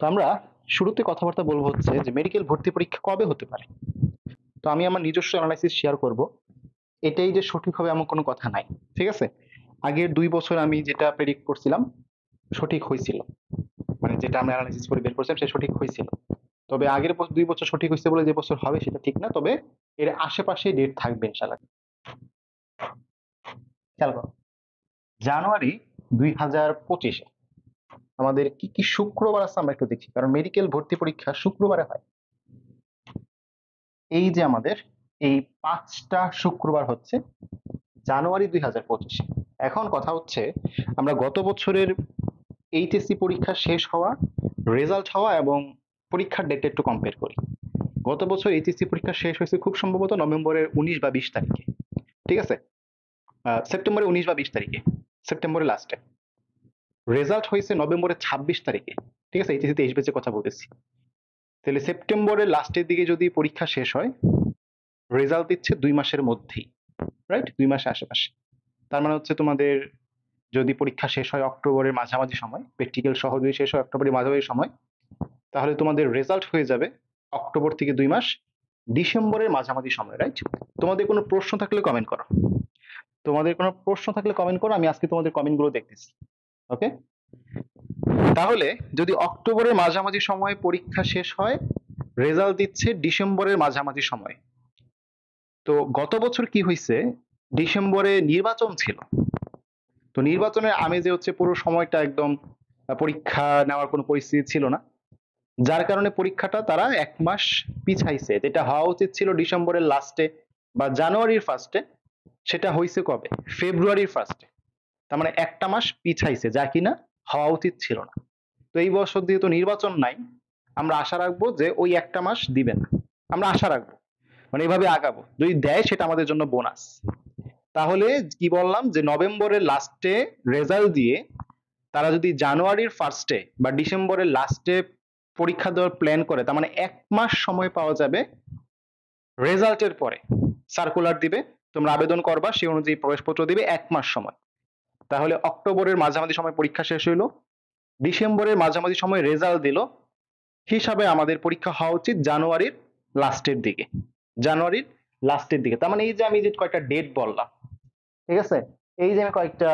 তো আমরা শুরুতে কথাবার্তা বলবো হচ্ছে যে মেডিকেল ভর্তি পরীক্ষা কবে হতে পারে। তো আমি আমার নিজস্ব অ্যানালাইসিস শেয়ার করব। এটাই যে সঠিক হবে এমন কোনো কথা নাই। ঠিক আছে? আগের ২ বছর আমি যেটা প্রেডিক্ট করছিলাম সঠিক হয়েছিল। মানে যেটা আমরা অ্যানালাইসিস করে বের করছিলাম সেটা সঠিক হয়েছিল। তবে আগের ২ বছর সঠিক হয়েছে বলে যে বছর হবে সেটা ঠিক না। তবে এর আশেপাশে ডেট থাকবে ইনশাআল্লাহ। খেয়াল করো। জানুয়ারি ২০২৫-এ আমাদের কি কি শুক্রবার আছে আমরা একটু দেখি। কারণ মেডিকেল ভর্তি পরীক্ষা শুক্রবারে হয়। এই যে আমাদের এই ৫টা শুক্রবার হচ্ছে জানুয়ারি ২০২৫-এ। এখন কথা হচ্ছে আমরা গত বছরের এইচএসসি পরীক্ষা শেষ হওয়া, রেজাল্ট হওয়া এবং পরীক্ষার ডেটটা একটু কম্পেয়ার করি। গত বছর এইচএসসি পরীক্ষা শেষ হয়েছে খুব সম্ভবত নভেম্বরের ১৯ বা ২০ তারিখে। ঠিক আছে? সেপ্টেম্বরের ১৯ বা ২০ তারিখে, সেপ্টেম্বরের লাস্টে। রেজাল্ট হয়েছে নভেম্বরের ২৬ তারিখে। ঠিক আছে? এইচএসসি ২৩ ব্যাচের কথা বলতেছি। তাহলে সেপ্টেম্বরের লাস্টের দিকে যদি পরীক্ষা শেষ হয়, রেজাল্ট দিচ্ছে ২ মাসের মধ্যেই। রাইট? ২ মাসের আশেপাশে। তার মানে হচ্ছে তোমাদের যদি পরীক্ষা শেষ হয় অক্টোবরের মাঝামাঝি সময়, প্র্যাকটিক্যাল সহ যদি শেষ হয় অক্টোবরের মাঝামাঝি সময়, তাহলে তোমাদের রেজাল্ট হয়ে যাবে অক্টোবর থেকে ২ মাস ডিসেম্বরের মাঝামাঝি সময়। রাইট? তোমাদের কোনো প্রশ্ন থাকলে কমেন্ট করো। তোমাদের কোনো প্রশ্ন থাকলে কমেন্ট করো, আমি আজকে তোমাদের কমেন্টগুলো দেখতেছি। ওকে? তাহলে যদি অক্টোবরের মাঝামাঝি সময়ে পরীক্ষা শেষ হয়, রেজাল্ট দিচ্ছে ডিসেম্বরের মাঝামাঝি সময়। তো গত বছর কি হয়েছে, ডিসেম্বরে নির্বাচন ছিল। তো নির্বাচনের আমেজে হচ্ছে পুরো সময়টা একদম পরীক্ষা নেওয়ার কোনো পরিস্থিতি ছিল না, যার কারণে পরীক্ষাটা তারা ১ মাস পিছাইছে। যেটা হওয়া উচিত ছিল ডিসেম্বরের লাস্টে বা জানুয়ারির ফার্স্টে, সেটা হয়েছে কবে, ফেব্রুয়ারির ফার্স্টে। তার মানে ১টা মাস পিছাইছে, যা কিনা হওয়া উচিত ছিল না। তো এই বছর যেহেতু নির্বাচন নাই, আমরা আশা রাখবো যে ওই ১টা মাস দিবে না। আমরা আশা রাখবো, মানে এইভাবে আগাবো। যদি দেয় সেটা আমাদের জন্য বোনাস। তাহলে কি বললাম যে নভেম্বরের লাস্টে রেজাল্ট দিয়ে তারা যদি জানুয়ারির ফার্স্টে বা ডিসেম্বরের লাস্টে পরীক্ষা দেওয়ার প্ল্যান করে, তার মানে ১ মাস সময় পাওয়া যাবে রেজাল্টের পরে। সার্কুলার দিবে, তোমরা আবেদন করবা, সেই অনুযায়ী প্রবেশপত্র দিবে, ১ মাস সময়। তাহলে অক্টোবরের মাঝামাঝি সময় পরীক্ষা শেষ হইলো, ডিসেম্বরের মাঝামাঝি সময় রেজাল্ট দিল, হিসাবে আমাদের পরীক্ষা হওয়া উচিত জানুয়ারির লাস্টের দিকে। জানুয়ারির লাস্টের দিকে। তার মানে এই যে আমি যে কয়েকটা ডেট বললাম, ঠিক আছে, এই যে আমি কয়েকটা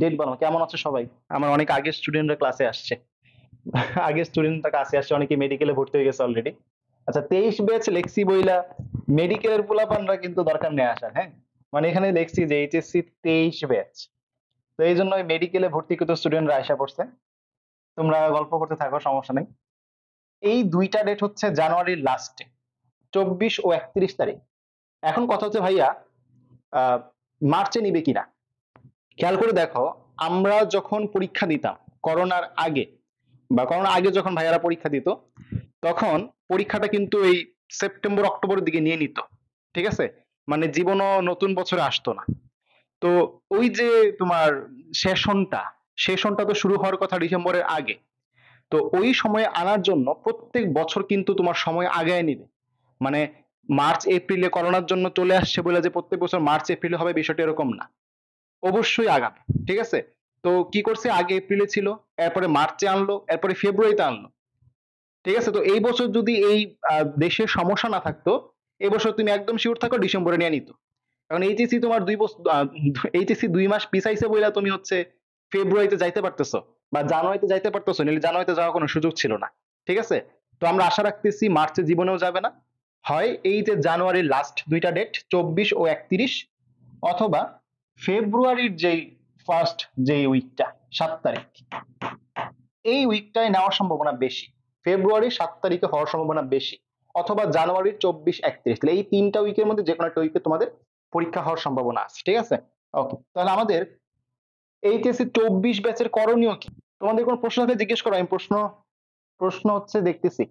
ডেট বললাম, কেমন আছে সবাই? আমার অনেক আগের স্টুডেন্টরা ক্লাসে আসছে, আগের স্টুডেন্টরা কাছে আসছে, অনেকে মেডিকেলে ভর্তি হয়ে গেছে অলরেডি। আচ্ছা, ২৩ ব্যাচ লেখছি বইলা মেডিকেলের পোলাপানরা কিন্তু দরকার নেই আসার। হ্যাঁ, মানে এখানে লেখছি যে এইচএসসি ২৩ ব্যাচ। তো এই জন্য মেডিকেলে ভর্তিকৃত স্টুডেন্টরা আসা পড়ছে। তোমরা গল্প করতে থাকো, সমস্যা নেই। এই দুইটা ডেট হচ্ছে জানুয়ারির লাস্টে, ২৪ ও ৩১ তারিখ। এখন কথা হচ্ছে ভাইয়া, আহ মার্চে নিবে কিনা। খেয়াল করে দেখো, আমরা যখন পরীক্ষা দিতাম করোনার আগে, বা করোনার আগে যখন ভাইয়ারা পরীক্ষা দিত, তখন পরীক্ষাটা কিন্তু এই সেপ্টেম্বর অক্টোবরের দিকে নিয়ে নিত। ঠিক আছে? মানে জীবনও নতুন বছরে আসতো না। তো ওই যে তোমার সেশনটা, সেশনটা তো শুরু হওয়ার কথা ডিসেম্বরের আগে। তো ওই সময়ে আনার জন্য প্রত্যেক বছর কিন্তু তোমার সময় আগায় নিবে। মানে মার্চ এপ্রিলে করোনার জন্য চলে আসছে বলে যে প্রত্যেক বছর মার্চ এপ্রিলে হবে, বিষয়টা এরকম না। অবশ্যই আগাবে। ঠিক আছে? তো কি করছে, আগে এপ্রিলে ছিল, এরপরে মার্চে আনলো, এরপরে ফেব্রুয়ারিতে আনলো। ঠিক আছে? তো এই বছর যদি এই দেশের সমস্যা না থাকতো, এবছর তুমি একদম শিওর থাকো ডিসেম্বরে নিয়ে নিত। কারণ এইচএসসি তোমার ২ বছর, এইচএসসি ২ মাস পিছাইছে বইলা তুমি হচ্ছে ফেব্রুয়ারিতে যাইতে পারতেছো বা জানুয়ারিতে যাইতে পারতেছো, নাহলে জানুয়ারিতে যাওয়ার কোনো সুযোগ ছিল না। ঠিক আছে? তো আমরা আশা রাখতেছি মার্চে জীবনেও যাবে না। হয় এই যে জানুয়ারির লাস্ট দুইটা ডেট ২৪ ও ৩১, অথবা ফেব্রুয়ারির যেই ফার্স্ট যেই উইকটা ৭ তারিখ, এই উইকটায় নেওয়ার সম্ভাবনা বেশি। ফেব্রুয়ারির ৭ তারিখে হওয়ার সম্ভাবনা বেশি, অথবা জানুয়ারির ২৪, ৩১। তাহলে এই ৩টা উইকের মধ্যে যে কোনো একটা উইকে তোমাদের পরীক্ষা হওয়ার সম্ভাবনা আছে। ঠিক আছে? ওকে, তাহলে আমাদের এইচএসসি ২৪ ব্যাচের করণীয় কি? তোমাদের কোনো প্রশ্ন থাকলে জিজ্ঞেস করো। আমি প্রশ্ন প্রশ্ন হচ্ছে দেখতেছি।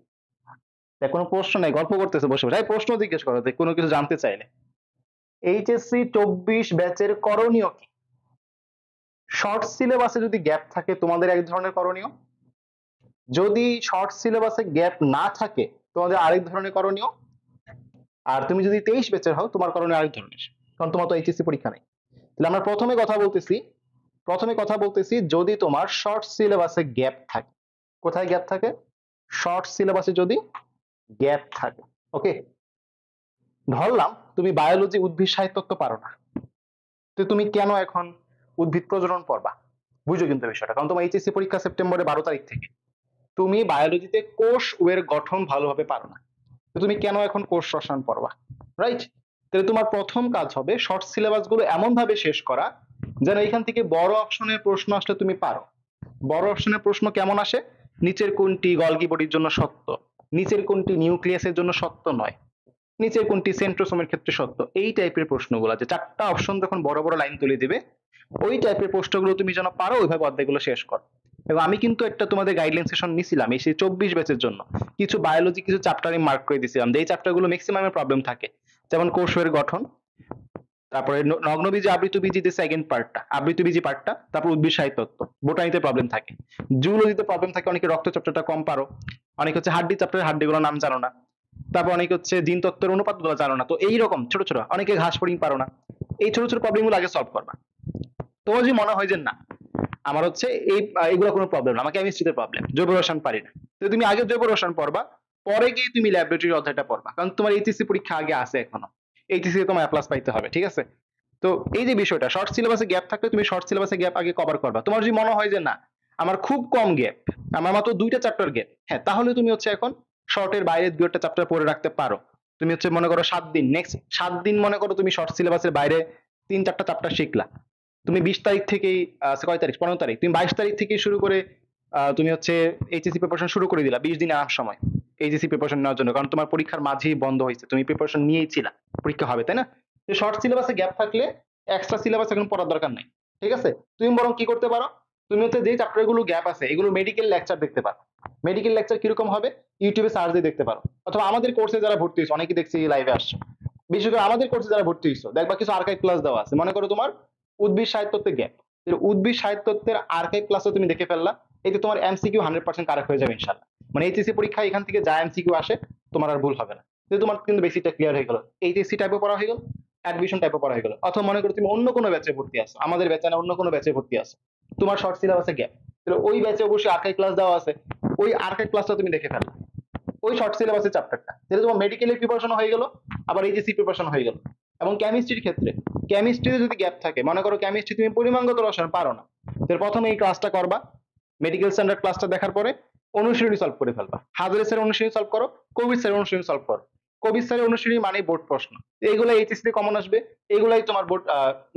দেখ, কোনো প্রশ্ন নাই, গল্প করতেছে বসে বসে। এই প্রশ্ন জিজ্ঞেস করো যে কোনো কিছু জানতে চাইলে। এইচএসসি ২৪ ব্যাচের করণীয় কি? শর্ট সিলেবাসে যদি গ্যাপ থাকে তোমাদের এক ধরনের করণীয়, যদি শর্ট সিলেবাসে গ্যাপ না থাকে তোমাদের আরেক ধরনের করণীয়, আর তুমি যদি ২৩ ব্যাচের হও তোমার করণীয় আরেক ধরনের, কারণ তোমার তো এইচএসসি পরীক্ষা নেই। তাহলে আমরা প্রথমে কথা বলতেছি যদি তোমার শর্ট সিলেবাসে গ্যাপ থাকে। কোথায় গ্যাপ থাকে? শর্ট সিলেবাসে যদি গ্যাপ থাকে। ওকে, ধরলাম তুমি বায়োলজি উদ্ভিদ সাহিত্যত্ব পারো না, তো তুমি কেন এখন উদ্ভিদ প্রজনন পড়বা? বুঝো কিন্তু বিষয়টা, কারণ তোমার এইচএসসি পরীক্ষা সেপ্টেম্বরের 12 তারিখ থেকে। তুমি বায়োলজিতে কোষ ওয়ের গঠন ভালোভাবে পারো না, তো তুমি কেন এখন কোষ রসায়ন পড়বা? রাইট? তাহলে তোমার প্রথম কাজ হবে শর্ট সিলেবাস গুলো এমন ভাবে শেষ করা যেন এখান থেকে বড় অপশনের প্রশ্ন আসলে তুমি পারো। বড় অপশনের প্রশ্ন কেমন আসে? নিচের কোনটি গলগি বডির জন্য সত্য, নিচের কোনটি নিউক্লিয়াসের জন্য সত্য নয়, নিচের কোনটি সেন্ট্রোসোমের ক্ষেত্রে সত্য, এই টাইপের প্রশ্নগুলো, যে চারটা অপশন যখন বড় বড় লাইন তুলে দিবে, ওই টাইপের প্রশ্নগুলো তুমি যেন পারো ওইভাবে অধ্যায়গুলো শেষ কর। এবং আমি কিন্তু একটা তোমাদের গাইডলাইন সেশন নিছিলাম এই সেই 24 ব্যাচের জন্য, কিছু বায়োলজি কিছু চ্যাপ্টার আমি মার্ক করে দিয়েছিলাম, যে এই চ্যাপ্টারগুলো ম্যাক্সিমামের প্রবলেম থাকে, যেমন কোষের গঠন, তারপরে নগ্নবীজি আবৃতবীজি যে সেকেন্ড পার্টটা, আবৃতবীজি পার্টটা, তারপর উদ্ভিদ সাহিত্যত্ব, বোটানিতে প্রবলেম থাকে, জুলজিতে প্রবলেম থাকে, অনেকে রক্ত চ্যাপ্টারটা কম পারো, অনেক হচ্ছে হাড্ডি চ্যাপ্টারের হাড্ডিগুলোর নাম জানো না, তারপর অনেকে হচ্ছে জিন তত্ত্বের অনুপাত গুলো জানো না, তো এইরকম ছোট ছোট, অনেকে ঘাস ফড়িং পারো না, এই ছোট ছোট প্রবলেম গুলো আগে সলভ করবা। তোমার যদি মনে হয় যে না আমার হচ্ছে এই এগুলো কোনো প্রবলেম না, আমার কেমিস্ট্রিতে প্রবলেম, জৈব রসায়ন পারি না, তো তুমি আগে জৈব রসায়ন পড়বা, পরে গিয়ে তুমি ল্যাবরেটরি অধ্যায়টা পড়বা, কারণ তোমার এইচএসসি পরীক্ষা আগে আছে এখনো, এইচএসসি তোমার প্লাস পাইতে হবে, ঠিক আছে? তো এই যে বিষয়টা, শর্ট সিলেবাসে গ্যাপ থাকলে তুমি শর্ট সিলেবাসে গ্যাপ আগে কভার করবা। তোমার যদি মনে হয় যে না আমার খুব কম গ্যাপ, আমার মাত্র 2টা চ্যাপ্টার গ্যাপ, হ্যাঁ, তাহলে তুমি হচ্ছে এখন শর্টের বাইরে 2টা চ্যাপ্টার পড়ে রাখতে পারো। তুমি হচ্ছে মনে করো 7 দিন, নেক্সট 7 দিন মনে করো তুমি শর্ট সিলেবাসের বাইরে 3-4টা চ্যাপ্টার শিখলা। তুমি 20 তারিখ থেকেই কয় তারিখ, 15 তারিখ, তুমি 22 তারিখ থেকে শুরু করে তুমি হচ্ছে এইচএসসি প্রিপারেশন শুরু করে দিলা 20 দিন আরাম সময় এইচএসসি প্রিপারেশন নেওয়ার জন্য, কারণ তোমার পরীক্ষার মাঝেই বন্ধ হয়েছে, তুমি প্রিপারেশন নিয়েই ছিলা, পরীক্ষা হবে, তাই না? তো শর্ট সিলেবাসে গ্যাপ থাকলে এক্সট্রা সিলেবাস এখন পড়ার দরকার নাই, ঠিক আছে? তুমি বরং কি করতে পারো, তুমি হচ্ছে যে চ্যাপ্টার গুলো গ্যাপ আছে এগুলো মেডিকেল লেকচার দেখতে পারো। মেডিকেল লেকচার কিরকম হবে, ইউটিউবে সার্চ দিয়ে দেখতে পারো, অথবা আমাদের কোর্সে যারা ভর্তি হয়েছে, অনেকে দেখছি লাইভে আসছে, বিশেষ করে আমাদের কোর্সে যারা ভর্তি হয়েছো দেখবা কিছু আর্কাইভ ক্লাস দেওয়া আছে, মনে করো তোমার উদ্ভিদ সাহিত্যত্বের গ্যাপ, উদ্ভিদ সাহিত্যত্বের আর্কাইভ ক্লাসও তুমি দেখে ফেললা, এতে তোমার এমসিকিউ 100% কারেক্ট হয়ে যাবে ইনশাল্লাহ। মানে এইচএসসি পরীক্ষা এখান থেকে যা এমসিকিউ আসে তোমার আর ভুল হবে না, কিন্তু তোমার কিন্তু বেসিকটা ক্লিয়ার হয়ে গেল, এইচএসসি টাইপও পড়া হয়ে গেল, অ্যাডমিশন টাইপও পড়া হয়ে গেল। অথবা মনে করো তুমি অন্য কোনো ব্যাচে ভর্তি আছো, আমাদের ব্যাচে না অন্য কোনো ব্যাচে ভর্তি আছো, তোমার শর্ট সিলেবাসে গ্যাপ, তাহলে ওই ব্যাচে অবশ্যই আর্কাইভ ক্লাস দেওয়া আছে, ওই আর্কাইভ ক্লাসটা তুমি দেখে ফেললা, ওই শর্ট সিলেবাসের চ্যাপ্টারটা, যেটা তোমার মেডিকেলের প্রিপারেশন হয়ে গেল, আবার এইচএসসি প্রিপারেশন হয়ে গেল। এবং কেমিস্ট্রির ক্ষেত্রে, কেমিস্ট্রিতে যদি গ্যাপ থাকে, মনে করো কেমিস্ট্রি তুমি পরিমাণগত রসায়ন পারো না, তাহলে প্রথমে এই ক্লাসটা করবা, মেডিকেল স্ট্যান্ডার্ড ক্লাসটা দেখার পরে অনুশীলনী সলভ করে ফেলবা, হাজারে স্যারের অনুশীলনী সলভ করো, কবির স্যারের অনুশীলনী সলভ করো, কবির স্যারের অনুশীলনী মানে বোর্ড প্রশ্ন, এইগুলো এইচএসসি কমন আসবে, এগুলাই তোমার বোর্ড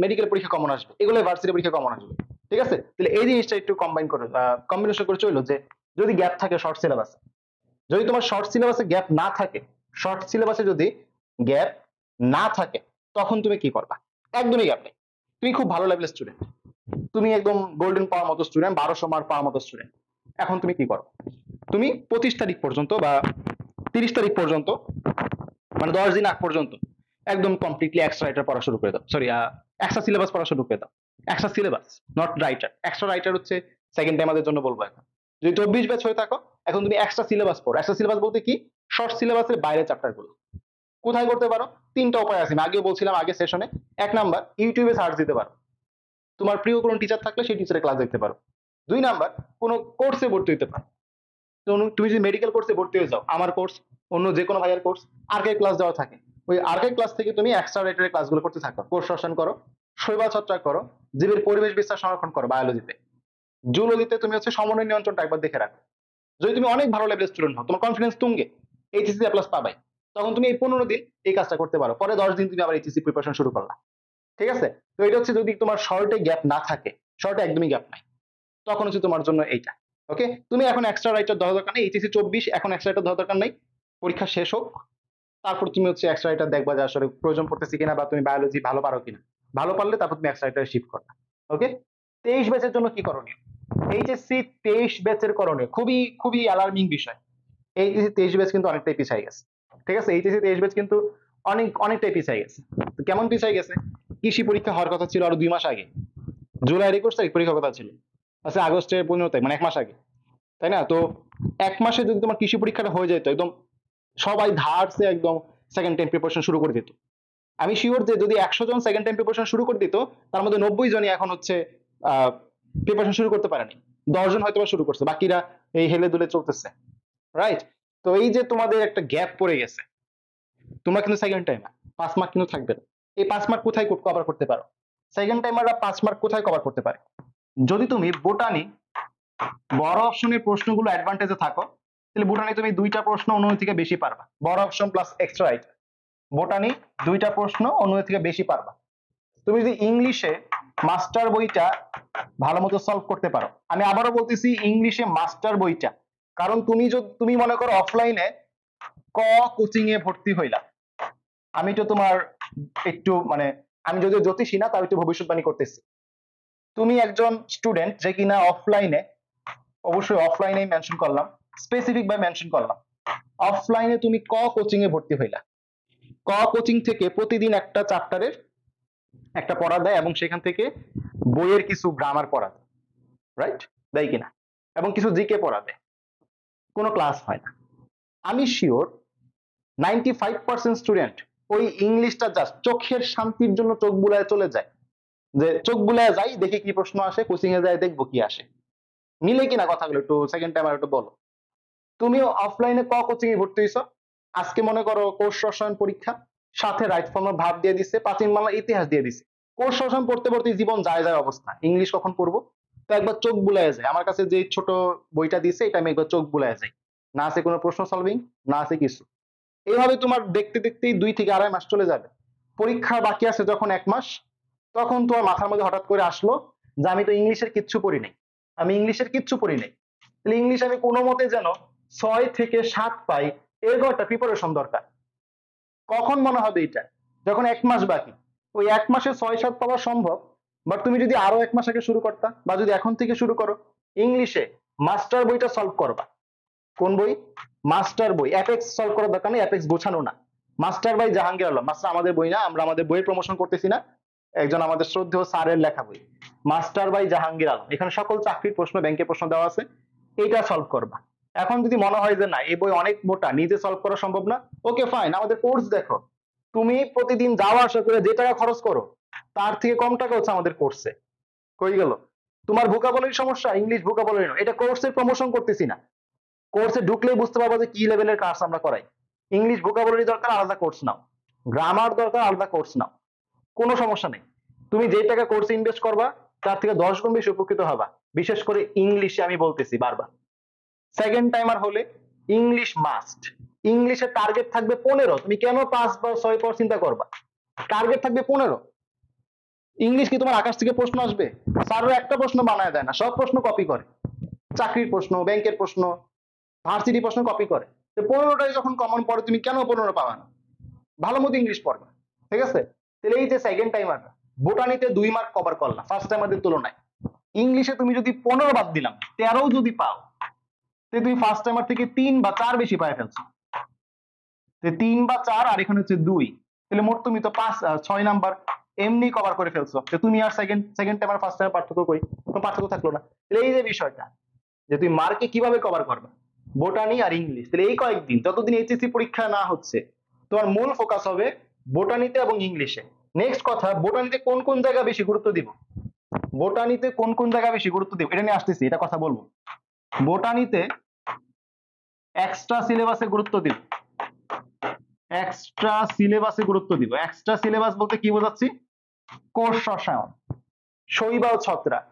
মেডিকেল পরীক্ষা কমন আসবে, এগুলাই ভার্সিটি পরীক্ষা কমন আসবে, ঠিক আছে? তাহলে এই জিনিসটা একটু কম্বাইন করে কম্বিনেশন করে চললো, যে যদি গ্যাপ থাকে শর্ট সিলেবাসে, যদি তোমার শর্ট সিলেবাসে গ্যাপ না থাকে, শর্ট সিলেবাসে যদি গ্যাপ না থাকে তখন তুমি কি করবা? একদমই গ্যাপ নেই, তুমি খুব ভালো লেভেলের স্টুডেন্ট, তুমি একদম গোল্ডেন পাওয়ার মতো স্টুডেন্ট, 1200 মার্ক পাওয়ার মতো স্টুডেন্ট, এখন তুমি কি করো? তুমি 25 তারিখ পর্যন্ত বা 30 তারিখ পর্যন্ত, মানে 10 দিন আগ পর্যন্ত একদম কমপ্লিটলি এক্সট্রা রাইটার পড়া শুরু করে দাও, সরি এক্সট্রা সিলেবাস পড়া শুরু করে দাও, extra syllabus not writer, extra writer হচ্ছে সেকেন্ড টাইম আমাদের জন্য বলবো। এখন যদি 24 ব্যাচ হয়ে থাকো, এখন তুমি এক্সট্রা সিলেবাস পড়ো। এক্সট্রা সিলেবাস বলতে কি, শর্ট সিলেবাসের বাইরে চ্যাপ্টার গুলো। কোথায় করতে পারো? 3টা উপায় আছে, আমি আগেও বলছিলাম আগের সেশনে। 1 নাম্বার, ইউটিউবে সার্চ দিতে পারো, তোমার প্রিয় কোনো টিচার থাকলে সেই টিচারের ক্লাস দেখতে পারো। 2 নাম্বার, কোনো কোর্সে ভর্তি হতে পারো, তুমি যদি মেডিকেল কোর্সে ভর্তি হয়ে যাও, আমার কোর্স, অন্য যে কোনো ভাইয়ের কোর্স, আর্কাইভ ক্লাস দেওয়া থাকে, ওই আর্কাইভ ক্লাস থেকে তুমি এক্সট্রা রাইটারের ক্লাসগুলো করতে থাকো, কোর্স রসায়ন করো, শৈবাল ছত্রাক করো, জীবের পরিবেশ বিস্তার সংরক্ষণ করো বায়োলজিতে, জুলজিতে তুমি হচ্ছে সমন্বয় নিয়ন্ত্রণটা একবার দেখে রাখো। যদি তুমি অনেক ভালো লেভেলের স্টুডেন্ট হও, তোমার কনফিডেন্স তুঙ্গে, এইচএসসি প্লাস পাবাই, তখন তুমি এই 15 দিন এই কাজটা করতে পারো, পরে 10 দিন তুমি আবার এইচএসসি প্রিপারেশন শুরু করলা, ঠিক আছে? তো এটা হচ্ছে যদি তোমার শর্টে গ্যাপ না থাকে, শর্টে একদমই গ্যাপ নাই, তখন হচ্ছে তোমার জন্য এইটা। ওকে, তুমি এখন এক্সট্রা রাইটার দেওয়ার দরকার নেই, এইচএসসি 24 এখন এক্সট্রা রাইটার দেওয়ার দরকার নেই, পরীক্ষা শেষ হোক, তারপর তুমি হচ্ছে এক্সট্রা রাইটার দেখবা যে আসলে প্রয়োজন পড়তেছে কিনা, বা তুমি বায়োলজি ভালো পারো কিনা, ভালো পারলে তারপর তুমি এক্সট্রা রাইটারে শিফট করবা। ওকে, 23 ব্যাচের জন্য কি করণীয়? এইচএসসি 23 ব্যাচের করণীয় খুবই খুবই অ্যালার্মিং বিষয়। এইচএসসি 23 ব্যাচ কিন্তু অনেকটাই পিছিয়ে গেছে, ঠিক আছে? এইচএসসি 23 ব্যাচ কিন্তু অনেকটাই পিছিয়ে গেছে। তো কেমন পিছিয়ে গেছে? কৃষি পরীক্ষা হওয়ার কথা ছিল আরো 2 মাস আগে, জুলাইয়ের 21 তারিখ পরীক্ষার কথা ছিল, আচ্ছা আগস্টের 15 তারিখ, মানে 1 মাস আগে, তাই না? তো 1 মাসে যদি তোমার কৃষি পরীক্ষাটা হয়ে যেত, একদম সবাই ধারছে একদম সেকেন্ড টাইম প্রিপারেশন শুরু করে দিত। আমি শিওর যে যদি 100 জন সেকেন্ড টাইম প্রিপারেশন শুরু করে দিত, তার মধ্যে 90 জনই এখন হচ্ছে প্রিপারেশন শুরু করতে পারেনি, 10 জন হয়তো শুরু করছে, বাকিরা এই হেলে দুলে চলতেছে। রাইট? তো এই যে তোমাদের একটা গ্যাপ পড়ে গেছে, তোমরা কিন্তু সেকেন্ড টাইমার, 5 মার্ক কিন্তু থাকবে না। এই 5 মার্ক কোথায় কভার করতে পারো? সেকেন্ড টাইমাররা 5 মার্ক কোথায় কভার করতে পারে? যদি তুমি বোটানি বড় অপশনের প্রশ্নগুলো অ্যাডভান্টেজে থাকো, তাহলে বোটানি তুমি 2টা প্রশ্ন অন্য থেকে বেশি পারবা, বড় option plus extra right. Botany 2টা প্রশ্ন অন্য থেকে বেশি পারবা। তুমি যদি ইংলিশে মাস্টার বইটা ভালো মতো সলভ করতে পারো, আমি আবারও বলতেছি ইংলিশে মাস্টার বইটা, কারণ তুমি মনে করো অফলাইনে কোচিং এ ভর্তি হইলা, আমি তো তোমার একটু মানে আমি যদিও জ্যোতিষী না, তাও একটু ভবিষ্যৎবাণী করতেছি। তুমি একজন স্টুডেন্ট যে কিনা অফলাইনে, অবশ্যই অফলাইনেই মেনশন করলাম, স্পেসিফিক ভাবে মেনশন করলাম, অফলাইনে তুমি কোচিং এ ভর্তি হইলা, কোচিং থেকে প্রতিদিন একটা চ্যাপ্টারের একটা পড়া দেয় এবং সেখান থেকে বইয়ের কিছু গ্রামার পড়া দেয়, রাইট? দেয় কিনা? এবং কিছু জিকে পড়া দেয়, কোনো ক্লাস হয় না। আমি শিওর 95% স্টুডেন্ট ওই ইংলিশটা জাস্ট চোখের শান্তির জন্য চোখ বুলায় চলে যায়, যে চোখ বুলায় যাই দেখি কি প্রশ্ন আসে, কোচিং এ যাই দেখবো কি আসে। মিলে কিনা কথাগুলো একটু সেকেন্ড টাইম আর একটু বলো। তুমি অফলাইনে কোচিং এ ভর্তি হইছো, আজকে মনে করো কোর্স রসায়ন পরীক্ষা, সাথে রাইট ফর্মের ভাব দিয়ে দিচ্ছে, প্রাচীন বাংলা ইতিহাস দিয়ে দিচ্ছে, কোর্স রসায়ন পড়তে পড়তে জীবন যায় যায় অবস্থা, ইংলিশ কখন পড়বো? তো একবার চোখ বুলায় যায়, আমার কাছে যে ছোট বইটা দিছে এটা আমি একবার চোখ বুলায় যাই, না আছে কোনো প্রশ্ন সলভিং, না আছে কিছু। এইভাবে তোমার দেখতে দেখতেই 2 থেকে 2.5 মাস চলে যাবে। পরীক্ষা বাকি আছে যখন 1 মাস, তখন তোমার মাথার মধ্যে হঠাৎ করে আসলো যে আমি তো ইংলিশের কিচ্ছু পড়ি নাই, আমি ইংলিশের কিচ্ছু পড়ি নাই, তাহলে ইংলিশ আমি কোনো মতে যেন 6 থেকে 7 পাই, এরকম একটা প্রিপারেশন দরকার। কখন মনে হবে এটা? যখন 1 মাস বাকি। ওই 1 মাসে 6-7 পাওয়া সম্ভব, বাট তুমি যদি আরো 1 মাস আগে শুরু করতা, বা যদি এখন থেকে শুরু করো, ইংলিশে মাস্টার বইটা সলভ করবা। কোন বই? মাস্টার বই। অ্যাপেক্স সলভ করার দরকার নেই, অ্যাপেক্স গোছানো না। Master by Jahangir Alam, master আমাদের বই না, আমরা আমাদের বইয়ের প্রমোশন করতেছি না, একজন আমাদের শ্রদ্ধেয় স্যারের লেখা বই, মাস্টার বাই জাহাঙ্গীর আলম। এখানে সকল চাকরির প্রশ্ন, ব্যাংকের প্রশ্ন দেওয়া আছে, এইটা সলভ করবা। এখন যদি মনে হয় যে না এই বই অনেক মোটা, নিজে সলভ করা সম্ভব না, ওকে ফাইন, আমাদের কোর্স দেখো। তুমি প্রতিদিন যাওয়া আসা করে যে টাকা খরচ করো, তার থেকে কম টাকা হচ্ছে আমাদের কোর্সে। কই গেল? তোমার ভোকাবুলারি সমস্যা, ইংলিশ ভোকাবুলারি নয়, এটা কোর্সের প্রমোশন করতেছি না, কোর্সে ঢুকলেই বুঝতে পারবো যে কি লেভেলের কাজ আমরা করাই। ইংলিশ ভোকাবুলারি দরকার, আলাদা কোর্স নাও, গ্রামার দরকার, আলাদা কোর্স নাও, কোনো সমস্যা নেই। তুমি যে টাকা কোর্সে ইনভেস্ট করবা, তার থেকে 10 গুণ বেশি উপকৃত হবা, বিশেষ করে ইংলিশে আমি বলতেছি বারবার। সেকেন্ড টাইমার হলে ইংলিশ মাস্ট, ইংলিশের টার্গেট থাকবে 15, তুমি কেন 5 বা 6 পর চিন্তা করবা? টার্গেট থাকবে 15। ইংলিশ কি তোমার আকাশ থেকে প্রশ্ন আসবে? স্যাররা একটা প্রশ্ন বানায় দেয় না, সব প্রশ্ন কপি করে, চাকরির প্রশ্ন, ব্যাংকের প্রশ্ন, ভার্সিটি প্রশ্ন কপি করে। তো 15টাই যখন কমন পড়ে, তুমি কেন 15 পাবা না? ভালো মতো ইংলিশ পড়বা, ঠিক আছে? তাহলে এই যে সেকেন্ড টাইমার, বোটানিতে 2 মার্ক কভার করলাম ফার্স্ট টাইমারদের তুলনায়, ইংলিশে তুমি যদি 15 বাদ দিলাম, 13 যদি পাও, তাহলে তুমি ফার্স্ট টাইমার থেকে 3 বা 4 বেশি পাই ফেলছো। 3 বা 4 আর এখানে হচ্ছে 2, তাহলে মোট তুমি তো 6 নাম্বার এমনি কভার করে ফেলছো। তো তুমি আর সেকেন্ড টাইম আর ফার্স্ট টাইম পার্থক্য কই? কোনো পার্থক্য থাকলো না। তাহলে এই যে বিষয়টা, যে তুমি মার্কে কিভাবে কভার করবে, বোটানি আর ইংলিশ, তাহলে এই কয়েকদিন যতদিন এইচএসসি পরীক্ষা না হচ্ছে, তোমার মূল ফোকাস হবে বোটানিতে এবং ইংলিশে। নেক্সট কথা, বোটানিতে কোন কোন জায়গা বেশি গুরুত্ব দিব, বোটানিতে কোন কোন জায়গা বেশি গুরুত্ব দিব, এটা নিয়ে আসতেছি, এটা কথা বলবো। বোটানিতে এক্সট্রা সিলেবাসে গুরুত্ব দিব, এক্সট্রা সিলেবাসে গুরুত্ব দিব। এক্সট্রা সিলেবাস বলতে কি বোঝাচ্ছি? কোষ রসায়ন, শৈবাল ছত্রাক,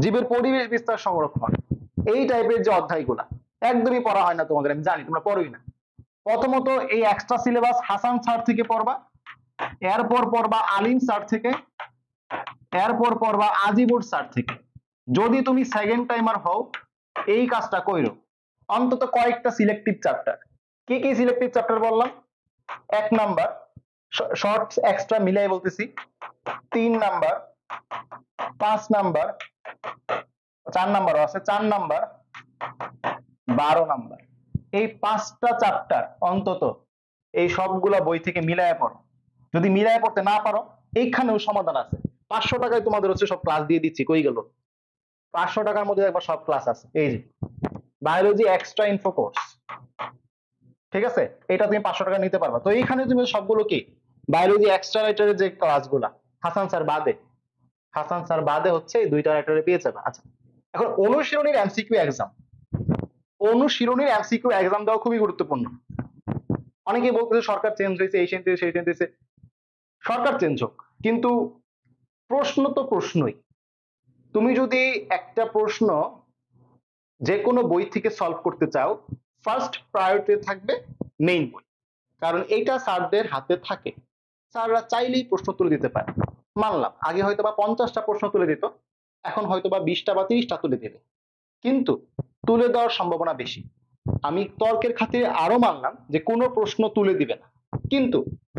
জীবের পরিবেশ বিস্তার সংরক্ষণ, এই টাইপের যে অধ্যায়গুলা একদমই পড়া হয় না তোমাদের, আমি জানি তোমরা পড়োই না। প্রথমত এই এক্সট্রা সিলেবাস হাসান স্যার থেকে পড়বা, এরপর পড়বা আলিম স্যার থেকে, এরপর পড়বা আজিবুর স্যার থেকে। যদি তুমি সেকেন্ড টাইমার হও, এই কাজটা কইরো, অন্তত কয়েকটা সিলেক্টিভ চ্যাপ্টার। কি কি সিলেক্টিভ চ্যাপ্টার বললাম? 1 নাম্বার শর্ট এক্সট্রা মিলাই বলতেছি, 3 নাম্বার, 5 নাম্বার, 4 নাম্বারও আছে, 4 নাম্বার, 12 নাম্বার। এই 5টা চ্যাপ্টার অন্তত এই সবগুলা বই থেকে মিলায় পড়ো। যদি মিলায় পড়তে না পারো, এইখানেও সমাধান আছে। 500 টাকায় তোমাদের হচ্ছে সব ক্লাস দিয়ে দিচ্ছি, কই গেল? 500 টাকার মধ্যে একবার সব ক্লাস আছে, এই যে বায়োলজি এক্সট্রা ইনফো কোর্স, ঠিক আছে? এটা তুমি 500 টাকা নিতে পারবা। তো এইখানে তুমি সবগুলো কি বায়োলজি এক্সট্রা রাইটারের যে ক্লাসগুলা, হাসান স্যার বাদে, হাসান স্যার বাদে হচ্ছে এই 2টা রাইটারে পেয়ে যাবে। আচ্ছা, এখন অনুশীলনীর এমসিকিউ এক্সাম, অনুশীলনের এমসিকিউ এক্সাম দেওয়া খুবই গুরুত্বপূর্ণ। অনেকেই বলতেছে সরকার চেঞ্জ হয়েছে, এই চেঞ্জ হয়েছে, সেই চেঞ্জ হয়েছে। সরকার চেঞ্জ হোক, কিন্তু প্রশ্ন তো প্রশ্নই। তুমি যদি একটা প্রশ্ন যে কোনো বই থেকে সলভ করতে চাও, ফার্স্ট প্রায়োরিটি থাকবে মেইন বই, কারণ এইটা স্যারদের হাতে থাকে। স্যাররা চাইলেই প্রশ্ন তুলে দিতে পারে। মানলাম আগে হয়তো বা 50টা প্রশ্ন তুলে দিত, এখন হয়তো বা 20টা বা 30টা তুলে দেবে, কিন্তু তুলে দেওয়ার সম্ভাবনা বেশি। আমি তর্কের খাতিরে আরো মানলাম যে কোনো প্রশ্ন তুলে দিবে না, কিন্তু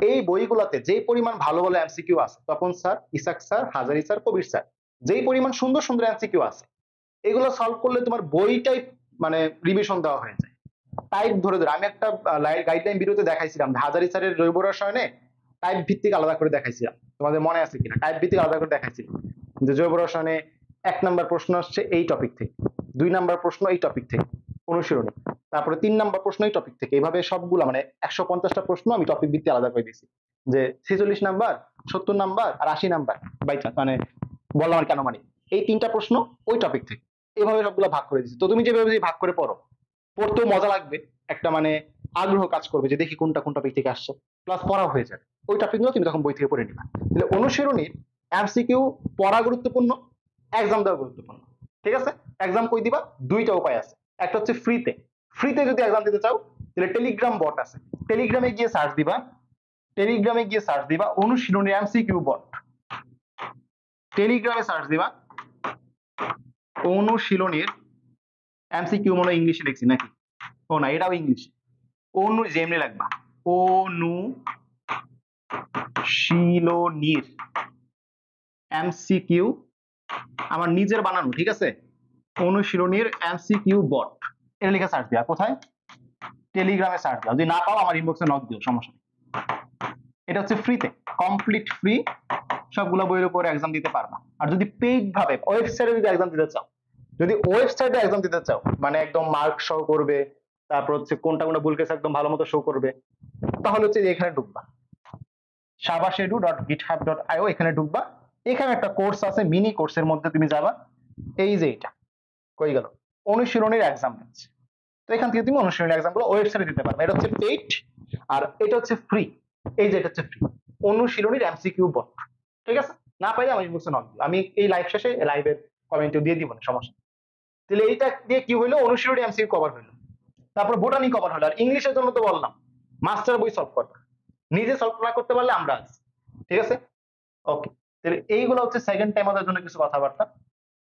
এই বইগুলোতে যে পরিমাণ ভালো ভালো এমসিকিউ আছে, তপন স্যার, ইসাক স্যার, হাজারি স্যার, কবির স্যার, যেই পরিমাণ সুন্দর সুন্দর এমসিকিউ আছে, এগুলো সলভ করলে তোমার বইটাই মানে রিভিশন দেওয়া হয়ে যায়। টাইপ ধরে ধরে আমি একটা গাইডলাইন ভিডিওতে দেখাইছিলাম হাজারি স্যারের জৈব রসায়নে টাইপ ভিত্তিক আলাদা করে দেখাইছিলাম, তোমাদের মনে আছে কিনা? টাইপ ভিত্তিক আলাদা করে দেখাইছিলাম যে জৈব রসায়নে 1 নাম্বার প্রশ্ন আসছে এই টপিক থেকে, 2 নাম্বার প্রশ্ন এই টপিক থেকে অনুশীলনে, তারপরে 3 নাম্বার প্রশ্ন এই টপিক থেকে, এইভাবে সবগুলো মানে 150টা প্রশ্ন আমি টপিক ভিত্তিক আলাদা করে দিয়েছি, যে 46 নাম্বার, 70 নাম্বার আর 80 নাম্বার বাইটা মানে বললাম আর কেন মানে এই 3টা প্রশ্ন ওই টপিক থেকে, এইভাবে সবগুলো ভাগ করে দিয়েছি। তো তুমি যেভাবে ভাগ করে পড়ো, পড়তেও মজা লাগবে, একটা মানে আগ্রহ কাজ করবে যে দেখি কোনটা কোন টপিক থেকে আসছে, প্লাস পড়া হয়ে যাবে। ওই টপিকগুলো তুমি তখন বই থেকে পড়ে নিবা। তাহলে অনুশীলনীর এমসিকিউ পড়া গুরুত্বপূর্ণ, এক্সাম দেওয়া গুরুত্বপূর্ণ। ঠিক আছে? এক্সাম কই দিবা? দুইটা উপায় আছে। একটা হচ্ছে ফ্রিতে, ফ্রিতে যদি এক্সাম দিতে চাও তাহলে টেলিগ্রাম বট আছে, টেলিগ্রামে গিয়ে সার্চ দিবা, টেলিগ্রামে গিয়ে সার্চ দিবা অনুশীলনী এমসিকিউ বট, টেলিগ্রামে সার্চ দিবা অনুশীলনীর এমসিকিউ, মনে হয় ইংলিশে লিখছি নাকি? ও না, এটাও ইংলিশে। অনু যেমনি লাগবা, অনুশীলনীর এমসিকিউ, আমার নিজের বানানো, ঠিক আছে? অনুশীলনীর এমসিকিউ বট, এটা লিখে সার্চ দিও। কোথায়? টেলিগ্রামে সার্চ দাও, যদি না পাও আমার ইনবক্সে নক দিও, সমস্যা নেই। এটা হচ্ছে ফ্রিতে, কমপ্লিট ফ্রি, সবগুলো বইয়ের উপরে এক্সাম দিতে পারবা। আর যদি পেইড ভাবে ওয়েবসাইটে যদি এক্সাম দিতে চাও, যদি ওয়েবসাইটে এক্সাম দিতে চাও মানে একদম মার্ক শো করবে, তারপর হচ্ছে কোনটা কোনটা ভুল কেস একদম ভালো মতো শো করবে, তাহলে হচ্ছে এখানে ঢুকবা, shabasedu.github.io, এখানে ঢুকবা। এখানে একটা কোর্স আছে, মিনি কোর্সের মধ্যে তুমি যাবা, এই যে এটা কই গেল, অনুশীলনীর এক্সাম আছে। তো এখান থেকে তুমি অনুশীলনী এক্সাম গুলো ওয়েবসাইটে দিতে পারবে। এটা হচ্ছে পেইড আর এটা হচ্ছে ফ্রি। এই যে এটা হচ্ছে ফ্রি, অনুশীলনীর এমসিকিউ বট। ঠিক আছে? না পাইলে আমার ইনবক্সে নক দিও, আমি এই লাইভ শেষে লাইভের কমেন্টে দিয়ে দিব না, সমস্যা নেই। তাহলে এইটা দিয়ে কি হইলো, অনুশীলনী এমসিকিউ কভার হইলো, তারপর বোটানি কভার হলো। আর ইংলিশের জন্য তো বললাম মাস্টার বই সলভ করবা, নিজে সলভ না করতে পারলে আমরা আছি। ঠিক আছে? ওকে, তাহলে এইগুলো হচ্ছে সেকেন্ড টাইম আমাদের জন্য কিছু কথাবার্তা।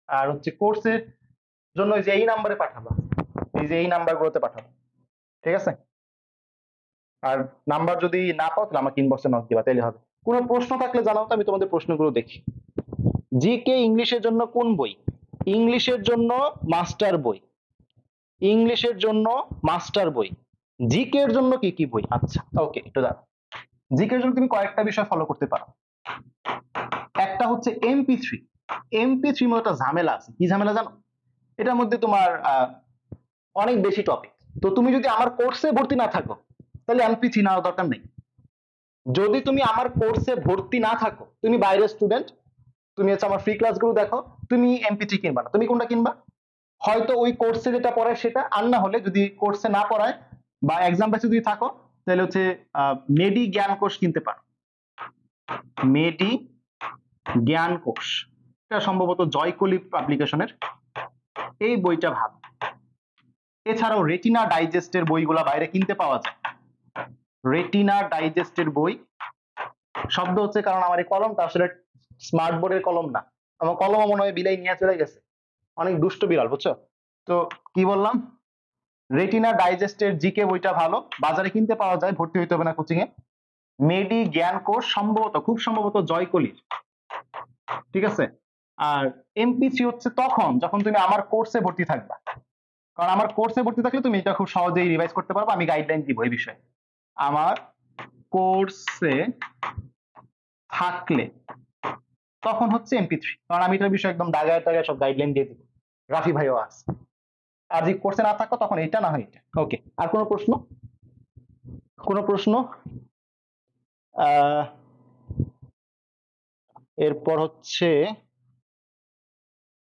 আর হচ্ছে কোর্সের জন্য যে এই নাম্বারে পাঠাবা, এই যে এই নাম্বারগুলোতে পাঠাবো। ঠিক আছে? আর নাম্বার যদি না পাও তাহলে আমাকে ইনবক্সে নক দিবা, তাহলে হবে। কোনো প্রশ্ন থাকলে জানাও তো, আমি তোমাদের প্রশ্নগুলো দেখি। জিকে ইংলিশের জন্য কোন বই? ইংলিশের জন্য মাস্টার বই, ইংলিশের জন্য মাস্টার বই। জিকে এর জন্য কি কি বই? আচ্ছা ওকে, একটু দাঁড়াও। জিকে এর জন্য তুমি কয়েকটা বিষয় ফলো করতে পারো। একটা হচ্ছে MP3, MP3 মধ্যে একটা ঝামেলা আছে। কি ঝামেলা জানো? এটার মধ্যে তোমার অনেক বেশি টপিক। তো তুমি যদি আমার কোর্সে ভর্তি না থাকো তাহলে MP3 নেওয়ার দরকার নেই। যদি তুমি আমার কোর্সে ভর্তি না থাকো, তুমি বাইরের স্টুডেন্ট, তুমি হচ্ছে আমার ফ্রি ক্লাসগুলো দেখো, তুমি MP3 কিনবা না। তুমি কোনটা কিনবা? হয়তো ওই কোর্সে যেটা পড়ায় সেটা, আর না হলে যদি কোর্সে না পড়ায় বা এক্সাম ব্যাচে যদি থাকো তাহলে হচ্ছে মেডি জ্ঞান কোর্স কিনতে পারো। মেডি জ্ঞান কোর্স, এটা সম্ভবত জয়কলি পাবলিকেশনের, এই বইটা ভালো। এছাড়াও রেটিনা ডাইজেস্টের বইগুলা বাইরে কিনতে পাওয়া যায়। রেটিনা ডাইজেস্টের বই, শব্দ হচ্ছে কারণ আমার এই কলমটা আসলে স্মার্ট বোর্ডের কলম না, আমার কলম মনে হয় বিলাই নিয়ে চলে গেছে, অনেক দুষ্ট বিড়াল, বুঝছো? তো কি বললাম, রেটিনা ডাইজেস্টের জিকে বইটা ভালো, বাজারে কিনতে পাওয়া যায়, ভর্তি হইতে হবে না কোচিং এ। মেডি জ্ঞান কোর্স সম্ভবত, খুব সম্ভবত জয়কলির। ঠিক আছে? আর MP3 হচ্ছে তখন যখন তুমি আমার কোর্সে ভর্তি থাকবা, কারণ আমার কোর্সে ভর্তি থাকলে তুমি এটা খুব সহজেই রিভাইজ করতে পারবে, আমি গাইডলাইন দিব এই বিষয়ে। আমার কোর্সে থাকলে তখন হচ্ছে MP3, কারণ আমি এটার বিষয়ে একদম দাগায় টাগায় সব গাইডলাইন দিয়ে দিব, রাফি ভাইও আছে। আর যদি কোর্সে না থাকো তখন এটা, না হয় এটা। ওকে, আর কোনো প্রশ্ন? কোনো প্রশ্ন? এরপর হচ্ছে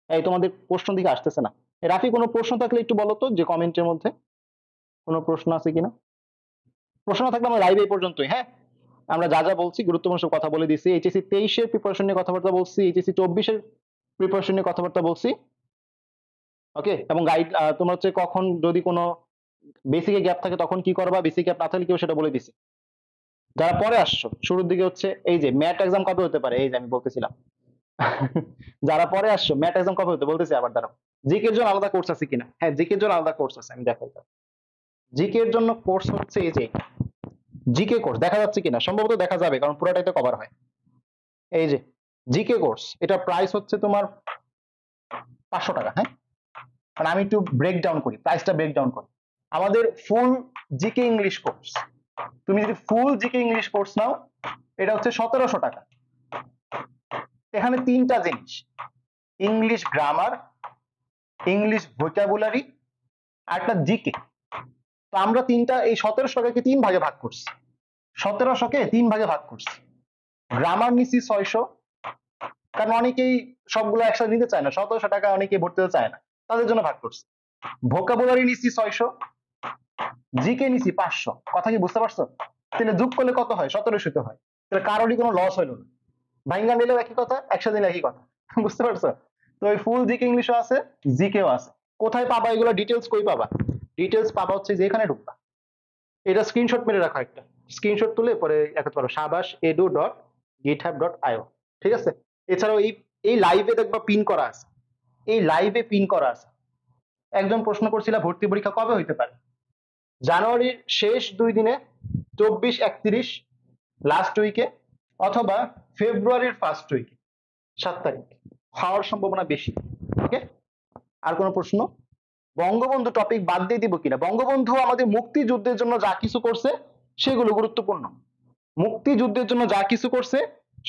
এই তোমাদের প্রশ্ন দিকে আসতেছে না। রাফি, কোনো প্রশ্ন থাকলে একটু বলো তো, যে কমেন্টের মধ্যে কোনো প্রশ্ন আছে কিনা। প্রশ্ন না থাকলে আমরা লাইভ এই পর্যন্তই। হ্যাঁ, আমরা যা যা বলছি গুরুত্বপূর্ণ সব কথা বলে দিছি। এইচএসসি 23-এর প্রিপারেশন নিয়ে কথাবার্তা বলছি, এইচএসসি 24-এর প্রিপারেশন নিয়ে কথাবার্তা বলছি। ওকে, এবং গাইড তোমার হচ্ছে কখন যদি কোনো বেসিকে গ্যাপ থাকে তখন কি করবা, বেসিক গ্যাপ না থাকলে কেউ সেটা বলে দিছি। যারা পরে আসছো শুরুর দিকে হচ্ছে এই যে ম্যাট এক্সাম কবে হতে পারে, এই যে আমি বলতেছিলাম। যারা পরে আসছো ম্যাট এক্সাম কবে হতে বলতেছি আবার, দাঁড়াও। জিকে এর জন্য আলাদা কোর্স আছে কিনা, হ্যাঁ জিকে এর জন্য আলাদা কোর্স আছে, আমি দেখাই। জিকে এর জন্য কোর্স হচ্ছে এই যে জিকে কোর্স, দেখা যাচ্ছে কিনা, সম্ভবত দেখা যাবে কারণ পুরোটাই তো কভার হয়। এই যে জিকে কোর্স, এটা প্রাইস হচ্ছে তোমার 500 টাকা। হ্যাঁ, মানে আমি একটু ব্রেকডাউন করি, প্রাইসটা ব্রেকডাউন করি। আমাদের ফুল জিকে ইংলিশ কোর্স, তুমি যদি ফুল জিকে ইংলিশ কোর্স নাও, এটা হচ্ছে 1700 টাকা। এখানে তিনটা জিনিস, ইংলিশ গ্রামার, ইংলিশ ভোকাবুলারি, আর একটা জিকে। তো আমরা তিনটা এই 1700 টাকাকে 3 ভাগে ভাগ করছি, 1700-কে 3 ভাগে ভাগ করছি। গ্রামার নিছি 600, কারণ অনেকেই সবগুলো একসাথে নিতে চায় না, 1700 টাকা অনেকেই ভর্তি হতে চায় না, তাদের জন্য ভাগ করছি। ভোকাবুলারি নিছি 600, জিকে নিছি 500। কথা কি বুঝতে পারছো? তাহলে যোগ করলে কত হয়? 1700 হয়। তাহলে কারোরই কোনো লস হইলো না, ভাইঙ্গা নিলেও একই কথা, একসাথে নিলে একই কথা। বুঝতে পারছো? তো ওই ফুল জিকে ইংলিশও আছে, জিকেও আছে। কোথায় পাবা এগুলো ডিটেলস, কই পাবা? ডিটেলস পাবা হচ্ছে যেখানে ঢুকবা, এটা স্ক্রিনশট মেরে রাখো, একটা স্ক্রিনশট তুলে পরে রাখতে পারো, shabash.edu.github.io। ঠিক আছে? এছাড়াও এই এই লাইভে দেখবা পিন করা আছে, এই লাইভে পিন করা আছে। একজন প্রশ্ন করছিল ভর্তি পরীক্ষা কবে হইতে পারে, জানুয়ারির শেষ 2 দিনে, 24-31 লাস্ট উইকে, অথবা ফেব্রুয়ারির ফার্স্ট উইকে 7 তারিখ হওয়ার সম্ভাবনা বেশি। ওকে, আর কোনো প্রশ্ন? বঙ্গবন্ধু টপিক বাদ দিয়ে দিব কিনা? বঙ্গবন্ধু আমাদের মুক্তিযুদ্ধের জন্য যা কিছু করছে সেগুলো গুরুত্বপূর্ণ, মুক্তিযুদ্ধের জন্য যা কিছু করছে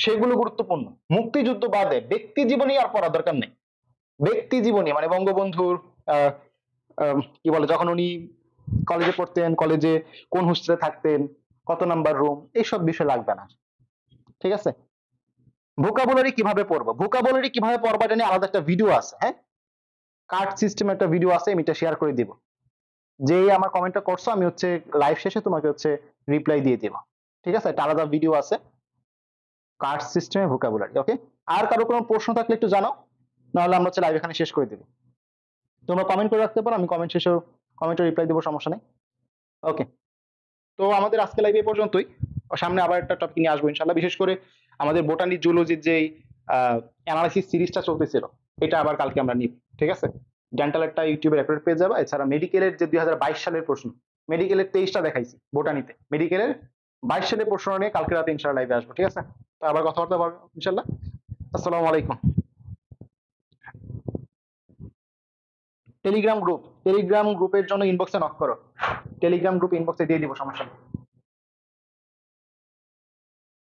সেগুলো গুরুত্বপূর্ণ। মুক্তিযুদ্ধ বাদে ব্যক্তি জীবনী আর পড়ার দরকার নেই। ব্যক্তি জীবনী মানে বঙ্গবন্ধুর কি বলে, যখন উনি কলেজে পড়তেন, কলেজে কোন হোস্টেলে থাকতেন, কত নাম্বার রুম, এইসব বিষয় লাগবে না। ঠিক আছে? ভোকাবুলারি কিভাবে পড়বো, ভোকাবুলারি কিভাবে পড়বা এটা নিয়ে আলাদা একটা ভিডিও আছে। হ্যাঁ, কার্ড সিস্টেম একটা ভিডিও আছে, আমি এটা শেয়ার করে দিব। যেই আমার কমেন্টটা করছো আমি হচ্ছে লাইভ শেষে তোমাকে হচ্ছে রিপ্লাই দিয়ে দিব। ঠিক আছে? একটা আলাদা ভিডিও আছে কার্ড সিস্টেমে ভোকাবুলারি। ওকে, আর কারো কোনো প্রশ্ন থাকলে একটু জানাও, নাহলে আমরা হচ্ছে লাইভ এখানে শেষ করে দিব। তোমরা কমেন্ট করে রাখতে পারো, আমি কমেন্ট শেষেও কমেন্টে রিপ্লাই দেবো, সমস্যা নেই। ওকে, তো আমাদের আজকে লাইভ এই পর্যন্তই। সামনে আবার একটা টপিক নিয়ে আসবো ইনশাল্লাহ, বিশেষ করে আমাদের বোটানি জুলজির যে অ্যানালাইসিস সিরিজটা চলতেছিল, এটা আবার কালকে আমরা নিব। ঠিক আছে? ডেন্টাল একটা ইউটিউবে রেকর্ড পেয়ে যাবে। এছাড়া মেডিকেলের যে 2022 সালের প্রশ্ন, মেডিকেলের 23টা দেখাইছি, বোটানিতে মেডিকেলের 22 সালের প্রশ্ন নিয়ে কালকে রাতে ইনশাল্লাহ লাইভে আসবো। ঠিক আছে? তো আবার কথাবার্তা বলবো ইনশাল্লাহ। আসসালামু আলাইকুম। টেলিগ্রাম গ্রুপ, টেলিগ্রাম গ্রুপের জন্য ইনবক্সে নক করো, টেলিগ্রাম গ্রুপ ইনবক্সে দিয়ে দিব, সমস্যা নেই।